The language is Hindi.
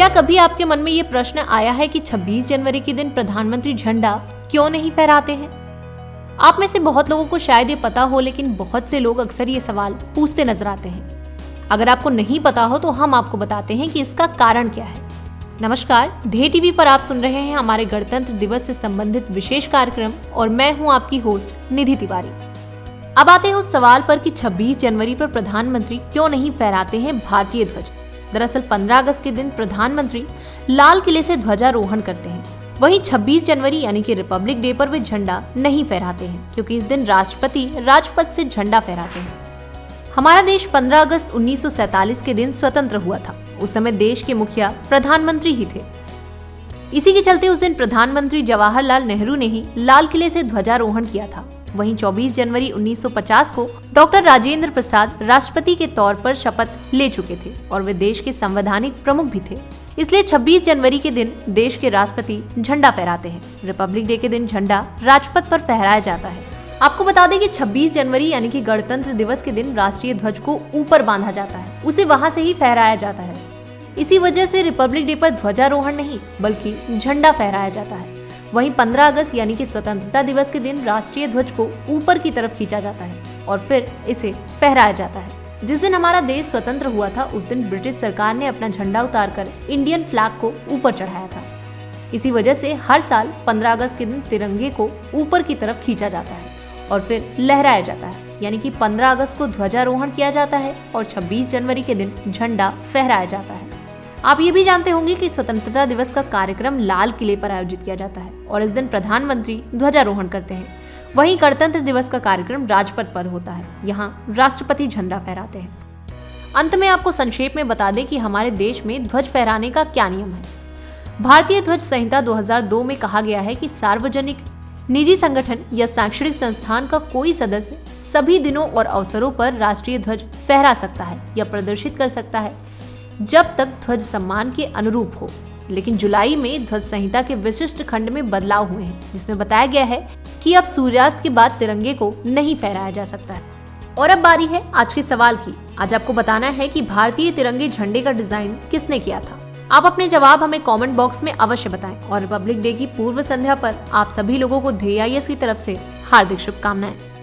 क्या कभी आपके मन में ये प्रश्न आया है कि 26 जनवरी के दिन प्रधानमंत्री झंडा क्यों नहीं फहराते हैं? आप में से बहुत लोगों को शायद ये पता हो, लेकिन बहुत से लोग अक्सर ये सवाल पूछते नजर आते हैं। अगर आपको नहीं पता हो तो हम आपको बताते हैं कि इसका कारण क्या है। नमस्कार, ध्येय टीवी पर आप सुन रहे हैं हमारे गणतंत्र दिवस से संबंधित विशेष कार्यक्रम और मैं हूं आपकी होस्ट निधि तिवारी। अब आते हैं उस सवाल पर कि 26 जनवरी पर प्रधानमंत्री क्यों नहीं फहराते हैं भारतीय ध्वज। दरअसल 15 अगस्त के दिन प्रधानमंत्री लाल किले से ध्वजारोहण करते हैं। वहीं 26 जनवरी यानी कि रिपब्लिक डे पर वे झंडा नहीं फहराते हैं, क्योंकि इस दिन राष्ट्रपति राजपथ से झंडा फहराते हैं। हमारा देश 15 अगस्त 1947 के दिन स्वतंत्र हुआ था। उस समय देश के मुखिया प्रधानमंत्री ही थे। इसी के चलते उस दिन प्रधानमंत्री जवाहरलाल नेहरू ने ही लाल किले से ध्वजारोहण किया था। वहीं 24 जनवरी 1950 को डॉक्टर राजेंद्र प्रसाद राष्ट्रपति के तौर पर शपथ ले चुके थे और वे देश के संवैधानिक प्रमुख भी थे। इसलिए 26 जनवरी के दिन देश के राष्ट्रपति झंडा फहराते हैं। रिपब्लिक डे के दिन झंडा राजपथ पर फहराया जाता है। आपको बता दें कि 26 जनवरी यानी कि गणतंत्र दिवस के दिन राष्ट्रीय ध्वज को ऊपर बांधा जाता है, उसे वहां से ही फहराया जाता है। इसी वजह से रिपब्लिक डे पर ध्वजारोहण नहीं बल्कि झंडा फहराया जाता है। वहीं 15 अगस्त यानी कि स्वतंत्रता दिवस के दिन राष्ट्रीय ध्वज को ऊपर की तरफ खींचा जाता है और फिर इसे फहराया जाता है। जिस दिन हमारा देश स्वतंत्र हुआ था उस दिन ब्रिटिश सरकार ने अपना झंडा उतारकर इंडियन फ्लैग को ऊपर चढ़ाया था। इसी वजह से हर साल 15 अगस्त के दिन तिरंगे को ऊपर की तरफ खींचा जाता है और फिर लहराया जाता है, यानी कि 15 अगस्त को ध्वजारोहण किया जाता है और 26 जनवरी के दिन झंडा फहराया जाता है। आप ये भी जानते होंगे कि स्वतंत्रता दिवस का कार्यक्रम लाल किले पर आयोजित किया जाता है और इस दिन प्रधानमंत्री ध्वजारोहण करते हैं। वहीं गणतंत्र दिवस का कार्यक्रम राजपथ पर होता है, यहाँ राष्ट्रपति झंडा फहराते हैं। अंत में आपको संक्षेप में बता दें कि हमारे देश में ध्वज फहराने का क्या नियम है। भारतीय ध्वज संहिता 2002 में कहा गया है कि सार्वजनिक, निजी संगठन या शैक्षणिक संस्थान का कोई सदस्य सभी दिनों और अवसरों पर राष्ट्रीय ध्वज फहरा सकता है या प्रदर्शित कर सकता है जब तक ध्वज सम्मान के अनुरूप हो। लेकिन जुलाई में ध्वज संहिता के विशिष्ट खंड में बदलाव हुए हैं, जिसमें बताया गया है कि अब सूर्यास्त के बाद तिरंगे को नहीं फहराया जा सकता है। और अब बारी है आज के सवाल की। आज आपको बताना है कि भारतीय तिरंगे झंडे का डिजाइन किसने किया था। आप अपने जवाब हमें कमेंट बॉक्स में अवश्य बताएं और रिपब्लिक डे की पूर्व संध्या पर आप सभी लोगों को ध्येय की तरफ से हार्दिक शुभकामनाएं।